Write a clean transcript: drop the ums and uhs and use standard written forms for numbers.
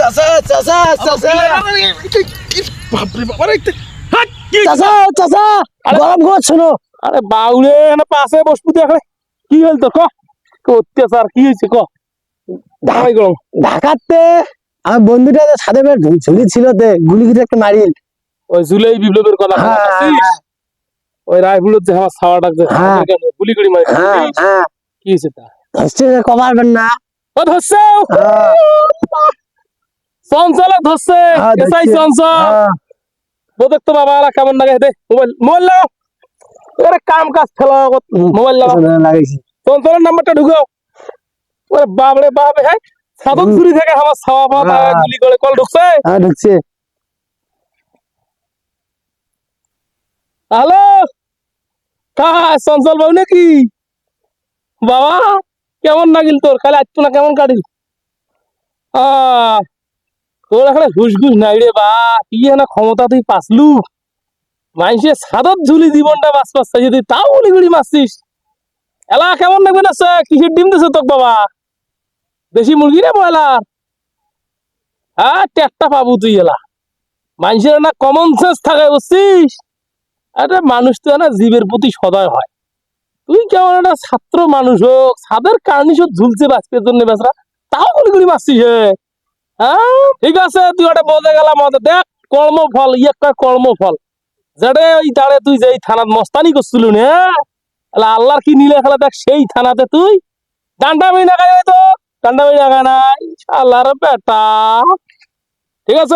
চাচা চাচা চাচা বাপরে বাবা চাচা চাচা গরম করছো না আরে বাউলে না পাশে বসবু দেখে কি হল তো অত্যাচার কি হয়েছে ধারাই গরম ঢাকাতে আমার বন্ধুটা সাথে ঝুলি ছিল গুলি করে একটা মারিল ওই জুলাই বিপ্লবের কথা ওই রায়পুরের যে আমার ছাওয়াটা গুলি করে মারি কি হয়েছে তা ধরছে কমারবেন না ও ধরছে চঞ্চলক ধরছে এসাই চঞ্চল বোধক তো বাবা কেমন লাগে দে মোবাইল মোবাইল লাও এরে কাম কাজ ফেলা মোবাইল লাও লাগাইছি চঞ্চলের নাম্বারটা ঢুকাও ওরে বাবরে বাপ হ্যাঁ সাধক চুরি থেকে আমার ছাওয়া পাওয়া গুলি করে কল ঢুকছে ঢুকছে হ্যালো চঞ্চল বাবু নাকি বাবা কেমন লাগিল তোর খালি আজ না কেমন কাটিল তোর এখানে ঘুষ ঘুষ নাই রে বা কি না ক্ষমতা তুই পাসলু মানুষের সাদত ঝুলি জীবনটা বাঁচ পাচ্ছে যদি তাও গুলি গুলি মারছিস এলা কেমন লাগবে না কিসের ডিম দিছে তোক বাবা দেশি মুরগি রে বয়লার টেকটা পাবো তুই এলা মানুষের না কমন সেন্স থাকে বুঝছিস আরে মানুষ তো না জীবের প্রতি সদয় হয় তুই কেমন একটা ছাত্র মানুষ হোক ছাদের কার্নিশ ঝুলছে বাঁচপের জন্য বেচরা তাও গুলি গুলি মারছিস ঠিক আছে তুই ওটা বোঝে গেলাম দেখ কর্মফল একটা কর্মফল যেটা ওই দাঁড়ে তুই যে থানাত মস্তানি করছিল না আল্লাহর কি নিলে খেলা দেখ সেই থানাতে তুই ডান্ডা মিনা খাই তো ডান্ডা মিনা খায় নাই আল্লাহর বেটা ঠিক আছে।